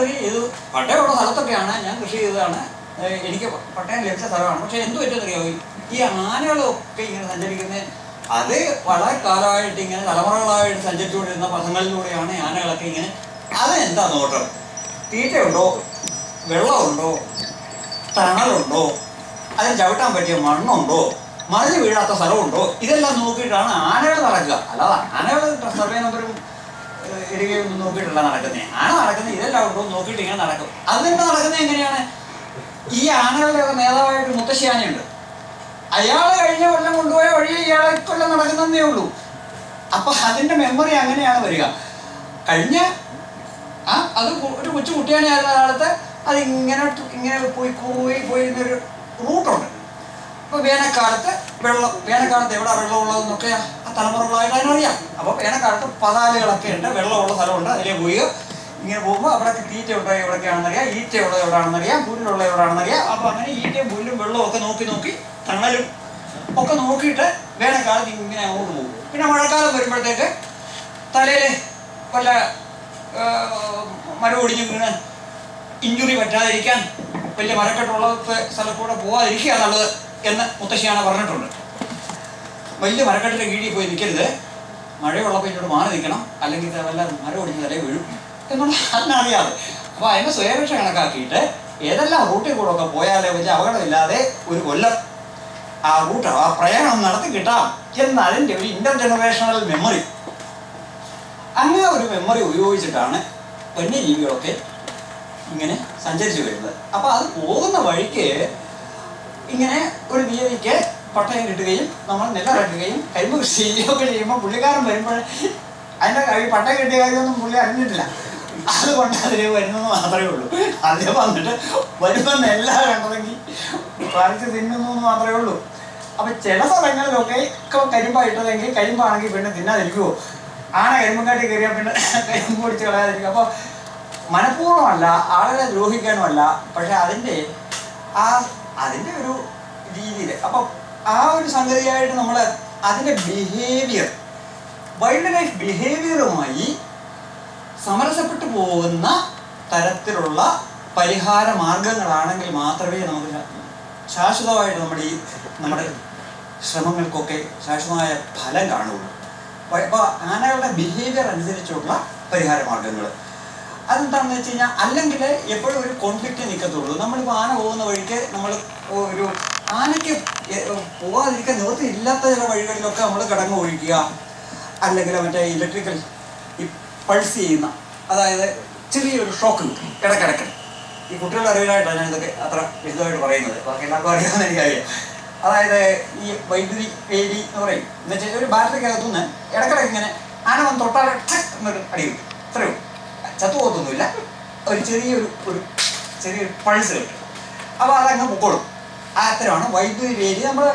കൃഷി ചെയ്തു. പട്ടയമുള്ള സ്ഥലത്തൊക്കെയാണ്, ഞാൻ കൃഷി ചെയ്തതാണ്, എനിക്ക് പട്ടയം ലഭിച്ച സ്ഥലമാണ്. പക്ഷെ എന്ത് പറ്റുമെന്നറിയാമോ, ഈ ആനകളൊക്കെ ഇങ്ങനെ സഞ്ചരിക്കുന്നത് അത് വളരെ കാലമായിട്ട് ഇങ്ങനെ തലമുറകളായിട്ട് സഞ്ചരിച്ചുകൊണ്ടിരുന്ന പഥങ്ങളിലൂടെയാണ് ആനകളൊക്കെ ഇങ്ങനെ. അതെന്താ നോട്ടം? തീറ്റയുണ്ടോ, വെള്ളമുണ്ടോ, തണലുണ്ടോ, അതിന് ചവിട്ടാൻ പറ്റിയ മണ്ണുണ്ടോ, മറിഞ്ഞു വീഴാത്ത സ്ഥലമുണ്ടോ, ഇതെല്ലാം നോക്കിയിട്ടാണ് ആനകൾ നടക്കുക. അല്ലാതെ ആനകൾ സർവേ നമ്പറും ഇടുകയൊന്നും നോക്കിയിട്ടല്ല നടക്കുന്നത്. ആന നടക്കുന്നത് ഇതെല്ലാം ഉണ്ടോ നോക്കിയിട്ട് ഇങ്ങനെ നടക്കും. അത് തന്നെ നടക്കുന്നത് എങ്ങനെയാണ്? ഈ ആനകളുടെയൊക്കെ നേതാവായിട്ട് മുത്തശ്ശി ആനയുണ്ട്. അയാൾ കഴിഞ്ഞ കൊല്ലം കൊണ്ടുപോയ വഴി ഇയാളെ കൊല്ലം നടക്കുന്നതേ ഉള്ളൂ. അപ്പൊ അതിന്റെ മെമ്മറി അങ്ങനെയാണ് വരിക. കഴിഞ്ഞ അത് ഒരു കൊച്ചു കുട്ടിയാനായിരുന്ന കാലത്ത് അത് ഇങ്ങനെ പോയിരുന്നൊരു റൂട്ടുണ്ട്. അപ്പോൾ വേനൽക്കാലത്ത് വേനൽക്കാലത്ത് എവിടെ വെള്ളമുള്ളതെന്നൊക്കെ ആ തലമുറകളായിട്ട് അതിനറിയാം. അപ്പോൾ വേനൽക്കാലത്ത് പതാലുകളൊക്കെ ഉണ്ട്, വെള്ളമുള്ള സ്ഥലമുണ്ട്, അതിലേ പോയി ഇങ്ങനെ പോകുമ്പോൾ അവിടെയൊക്കെ തീറ്റ ഉണ്ടോ എവിടെയൊക്കെയാണെന്നറിയാം, ഈറ്റയുള്ളത് എവിടെയാണെന്നറിയാം, പുല്ലുള്ള എവിടെയാണെന്നറിയാം. അപ്പോൾ അങ്ങനെ ഈറ്റയും പുല്ലും വെള്ളവും ഒക്കെ നോക്കി തണലും ഒക്കെ നോക്കിയിട്ട് വേനൽക്കാലത്ത് ഇങ്ങനെ അങ്ങോട്ട് പോകും. പിന്നെ മഴക്കാലം വരുമ്പോഴത്തേക്ക് തലയിൽ വല്ല മരം ഒടിഞ്ഞ് വീണ് ഇഞ്ചുറി പറ്റാതിരിക്കാൻ വലിയ മരക്കെട്ടുള്ള സ്ഥലത്തൂടെ പോകാതിരിക്കുക എന്നുള്ളത് എന്ന് മുത്തശ്ശിയാണ് പറഞ്ഞിട്ടുണ്ട്. വലിയ മരക്കെട്ടിൻ്റെ കീഴിൽ പോയി നിൽക്കരുത്, മഴയുള്ളപ്പോൾ ഇങ്ങോട്ട് മാറി നിൽക്കണം, അല്ലെങ്കിൽ വല്ല മരം ഒടിഞ്ഞ് തലേ വീഴും എന്നുള്ള അതിനറിയാതെ. അപ്പോൾ അതിൻ്റെ സ്വയരക്ഷ കണക്കാക്കിയിട്ട് ഏതെല്ലാം റൂട്ടിൽ കൂടെ ഒക്കെ പോയാലേ വലിയ അപകടമില്ലാതെ ഒരു കൊല്ലം ആ റൂട്ട് ആ പ്രയാണം നടത്തി കിട്ടാം എന്നതിൻ്റെ ഒരു ഇൻ്റർ ജനറേഷണൽ മെമ്മറി. അങ്ങനെ ഒരു മെമ്മറി ഉപയോഗിച്ചിട്ടാണ് വന്യജീവികളൊക്കെ ഇങ്ങനെ സഞ്ചരിച്ചു വരുന്നത്. അപ്പോൾ അത് പോകുന്ന വഴിക്ക് ഇങ്ങനെ ഒരു തീയതിക്ക് പട്ടയം കിട്ടുകയും നമ്മൾ നെല്ലിറക്കുകയും കരിമ്പ് കൃഷി ചെയ്യുകയൊക്കെ ചെയ്യുമ്പോൾ പുള്ളിക്കാരൻ വരുമ്പോൾ അതിൻ്റെ പട്ടയം കിട്ടിയ കാര്യമൊന്നും പുള്ളി അറിഞ്ഞിട്ടില്ല. അതുകൊണ്ട് അതിന് വരുന്നത് മാത്രമേ ഉള്ളൂ. അതിൽ വന്നിട്ട് വരുമ്പോൾ നെല്ലാ കണ്ടതെങ്കിൽ പറിച്ച് തിന്നുന്നു എന്ന് മാത്രമേ ഉള്ളൂ. അപ്പം ചില സ്ഥലങ്ങളിലൊക്കെ കരിമ്പായിട്ടതെങ്കിൽ കരിമ്പാണെങ്കിൽ പിന്നെ തിന്നാതിരിക്കുമോ? ആന കരിമ്പും കയറിയാൽ പിന്നെ കരിമ്പ് പൊടിച്ച് കളയാതിരിക്കും. അപ്പോൾ മനഃപൂർവ്വമല്ല, ആളുകളെ ദ്രോഹിക്കാനുമല്ല, പക്ഷെ അതിൻ്റെ ഒരു രീതിയിൽ. അപ്പം ആ ഒരു സംഗതിയായിട്ട് നമ്മൾ അതിൻ്റെ ബിഹേവിയർ, വൈൽഡ് ലൈഫ് ബിഹേവിയറുമായി സമരസപ്പെട്ടു പോകുന്ന തരത്തിലുള്ള പരിഹാര മാർഗങ്ങളാണെങ്കിൽ മാത്രമേ നമുക്ക് ശാശ്വതമായിട്ട് നമ്മുടെ ശ്രമങ്ങൾക്കൊക്കെ ശാശ്വതമായ ഫലം കാണുകയുള്ളൂ. അപ്പോൾ ആനകളുടെ ബിഹേവിയർ അനുസരിച്ചുള്ള പരിഹാര മാർഗങ്ങൾ അതെന്താണെന്ന് വെച്ച് കഴിഞ്ഞാൽ, അല്ലെങ്കിൽ എപ്പോഴും ഒരു കോൺഫ്ലിക്റ്റ് നിൽക്കത്തുള്ളൂ. നമ്മളിപ്പോൾ ആന പോകുന്ന വഴിക്ക് നമ്മൾ ഒരു ആനയ്ക്ക് പോകാതിരിക്കാൻ നിവൃത്തി ഇല്ലാത്ത ചില വഴികളിലൊക്കെ നമ്മൾ കിടങ്ങ് ഒഴിക്കുക, അല്ലെങ്കിൽ മറ്റേ ഇലക്ട്രിക്കൽ ഈ പൾസ് ചെയ്യുന്ന, അതായത് ചെറിയൊരു ഷോക്ക് കിട്ടും ഇടയ്ക്കിടയ്ക്ക്. ഈ കുട്ടികളുടെ അറിവിലായിട്ടാണ് ഞാനിതൊക്കെ അത്ര വിശദമായിട്ട് പറയുന്നത്, ബാക്കി എല്ലാവർക്കും അറിയാമെന്ന് എനിക്കറിയാം. അതായത് ഈ വൈദ്യുതി വേലി എന്ന് പറയും. എന്നുവെച്ചാൽ ഒരു ബാറ്ററിക്കകത്തുനിന്ന് ഇടയ്ക്കിടയ്ക്ക് ഇങ്ങനെ ആന വന്ന് തൊട്ടാൽ എന്നൊരു അടി കിട്ടും. അത്രയും ചത്തുപോകത്തൊന്നുമില്ല, ഒരു ചെറിയൊരു പൾസ് കിട്ടും. അപ്പോൾ അതങ്ങ് പൊക്കോളും. അത്തരമാണ് വൈദ്യുതി വേലി. നമ്മൾ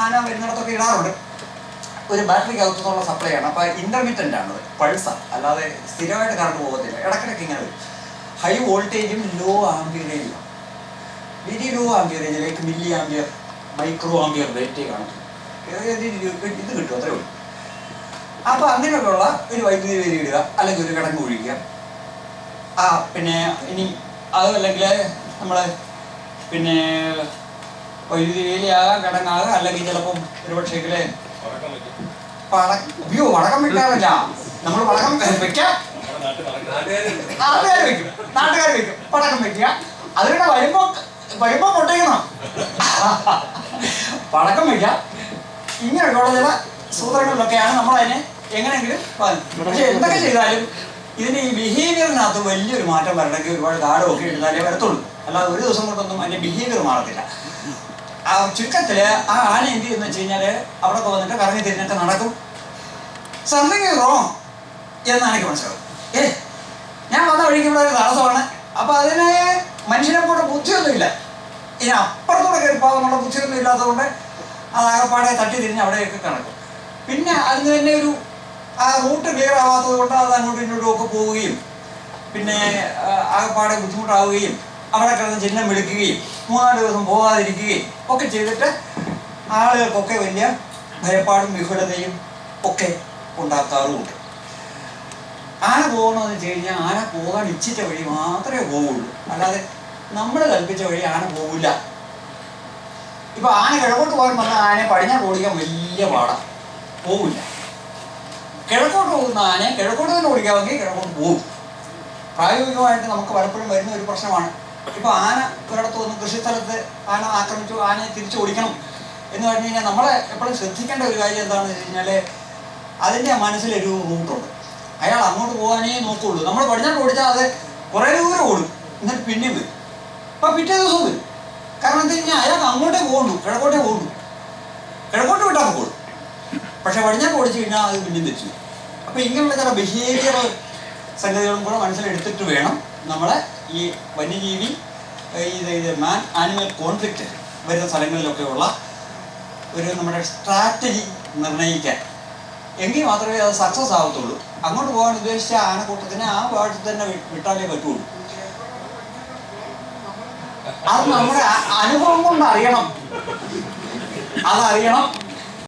ആന വരുന്നിടത്തൊക്കെ ഇടാറുണ്ട്. ഒരു ബാറ്ററിക്കകത്തുനിന്നുള്ള സപ്ലൈ ആണ്. അപ്പോൾ ഇൻ്റർമിറ്റൻ്റ് ആണത്, പൾസാണ്, അല്ലാതെ സ്ഥിരമായിട്ട് കറണ്ട് പോകത്തില്ല. ഇടയ്ക്കിടയ്ക്ക് ഇങ്ങനെ വരും. ഹൈ വോൾട്ടേജും ലോ ആംബിയറേജും. വെരി ലോ ആംബിയറേജിലേക്ക് മില്ലി ആംബിയർ, മൈക്രോ ആംബിയർ റേറ്റേ കാണും. ഇത് കിട്ടും, അത്രേ ഉള്ളൂ. അപ്പോൾ അങ്ങനെയൊക്കെയുള്ള ഒരു വൈദ്യുതി വേലി ഇടുക, അല്ലെങ്കിൽ ഒരു കിടങ്ങ് ഒഴിക്കുക. പിന്നെ ഇനി അതല്ലെങ്കിൽ നമ്മൾ പിന്നെ വൈദ്യുതി വേലിയാകാം, കിടങ്ങാകാം, അല്ലെങ്കിൽ ചിലപ്പം ഒരു പക്ഷേക്കിൽ വടക്കം വെക്കാറില്ല. നമ്മൾ വടക്കം വെക്കാം, നാട്ടുകാർ വെക്കും, പടക്കം വെക്കുക. അതിലൂടെ വരുമ്പോ പൊട്ടിക്കണം, പടക്കം വെക്കാം. ഇങ്ങനെയൊക്കെയുള്ള ചില സൂത്രങ്ങളിലൊക്കെയാണ് നമ്മളതിനെ എങ്ങനെയെങ്കിലും. പക്ഷെ എന്തൊക്കെ ചെയ്താലും ഇതിൻ്റെ ഈ ബിഹേവിയറിനകത്ത് വലിയൊരു മാറ്റം വരണമെങ്കിൽ ഒരുപാട് കാലമൊക്കെ എടുത്താലേ വരത്തുള്ളൂ. അല്ലാതെ ഒരു ദിവസം കൊണ്ടൊന്നും അതിൻ്റെ ബിഹേവിയർ മാറത്തില്ല. ചുരുക്കത്തിൽ ആ ആന എന്ത് ചെയ്യുന്നു വെച്ച് കഴിഞ്ഞാൽ അവിടെ വന്നിട്ട് കറങ്ങി തിരിഞ്ഞൊക്കെ നടക്കും. സംതിങ് റോങ് എന്നാണ് എനിക്ക് മനസ്സിലാവും. ഞാൻ വന്ന വഴിക്ക് ഇവിടെ ഒരു തടസ്സമാണ്. അപ്പോൾ അതിന് മനുഷ്യനെ പോലെ ബുദ്ധിയൊന്നുമില്ല, ഇനി അപ്പുറത്തൂടെ കയറി പോകാനുള്ള ബുദ്ധിയൊന്നും ഇല്ലാത്തതുകൊണ്ട് അത് ആകപ്പാടെ തട്ടി തിരിഞ്ഞ് അവിടെയൊക്കെ കിടക്കും. പിന്നെ അതിന് തന്നെ ഒരു ആ റൂട്ട് ക്ലിയർ ആവാത്തത് കൊണ്ട് അത് അങ്ങോട്ടും ഇങ്ങോട്ടും ഒക്കെ പോവുകയും പിന്നെ ആകപ്പാടെ ബുദ്ധിമുട്ടാവുകയും അവിടെ കിടന്ന് ചിഹ്നം വിളിക്കുകയും 3-4 ദിവസം പോകാതിരിക്കുകയും ഒക്കെ ചെയ്തിട്ട് ആളുകൾക്കൊക്കെ വലിയ ഭയപ്പാടും വിഫലതയും ഒക്കെ ഉണ്ടാക്കാറുമുണ്ട്. ആന പോകണമെന്ന് വെച്ച് കഴിഞ്ഞാൽ ആന പോകാൻ ഇച്ഛിച്ച വഴി മാത്രമേ പോവുള്ളൂ, അല്ലാതെ നമ്മൾ കൽപ്പിച്ച വഴി ആന പോകില്ല. ഇപ്പൊ ആന കിഴക്കോട്ട് പോകാൻ പറഞ്ഞാൽ ആനയെ പടിഞ്ഞാറ് ഓടിക്കാൻ വലിയ പാടാണ്, പോവില്ല. കിഴക്കോട്ട് പോകുന്ന ആനയെ കിഴക്കോട്ട് തന്നെ ഓടിക്കാമെങ്കിൽ കിഴക്കോട്ട് പോകും. പ്രായോഗികമായിട്ട് നമുക്ക് പലപ്പോഴും വരുന്ന ഒരു പ്രശ്നമാണ്. ഇപ്പൊ ആന ഒരിടത്ത് വന്ന് കൃഷിസ്ഥലത്ത് ആന ആക്രമിച്ചു, ആനയെ തിരിച്ചു ഓടിക്കണം എന്ന് പറഞ്ഞു കഴിഞ്ഞാൽ നമ്മളെ എപ്പോഴും ശ്രദ്ധിക്കേണ്ട ഒരു കാര്യം എന്താണെന്ന് വെച്ച് കഴിഞ്ഞാൽ അതിൻ്റെ മനസ്സിലൊരു റൂട്ടുണ്ട്. അയാൾ അങ്ങോട്ട് പോകാനേ നോക്കുള്ളൂ. നമ്മൾ പടിഞ്ഞാട്ട് ഓടിച്ചാൽ അത് കുറേ ദൂരം ഓടും, എന്നിട്ട് പിന്നെയും വരും. അപ്പം പിറ്റേ ദിവസം വരും. കാരണം എന്താ കഴിഞ്ഞാൽ അയാൾക്ക് അങ്ങോട്ടേ പോകുള്ളൂ, കിഴക്കോട്ടേ പോകുള്ളൂ. കിഴക്കോട്ട് വിട്ടാൽ പോകുള്ളൂ, പക്ഷെ പടിഞ്ഞാട്ട് ഓടിച്ചു കഴിഞ്ഞാൽ അത് പിന്നെയും തിരിച്ചു. അപ്പം ഇങ്ങനെയുള്ള ചില ബിഹേവിയർ സംഗതികളും കൂടെ മനസ്സിലെടുത്തിട്ട് വേണം നമ്മളെ ഈ വന്യജീവി ഇത് മാൻ ആനിമൽ കോൺഫ്ലിക്റ്റ് വരുന്ന സ്ഥലങ്ങളിലൊക്കെയുള്ള ഒരു നമ്മുടെ സ്ട്രാറ്റജി നിർണ്ണയിക്കാൻ. എങ്കിൽ മാത്രമേ അത് സക്സസ് ആവത്തുള്ളൂ. അങ്ങോട്ട് പോകാൻ ഉദ്ദേശിച്ച ആനക്കൂട്ടത്തിനെ ആ ഭാഗത്ത് തന്നെ വിട്ടാലേ പറ്റുള്ളൂ. അത് നമ്മുടെ അനുഭവം കൊണ്ട് അറിയണം, അതറിയണം.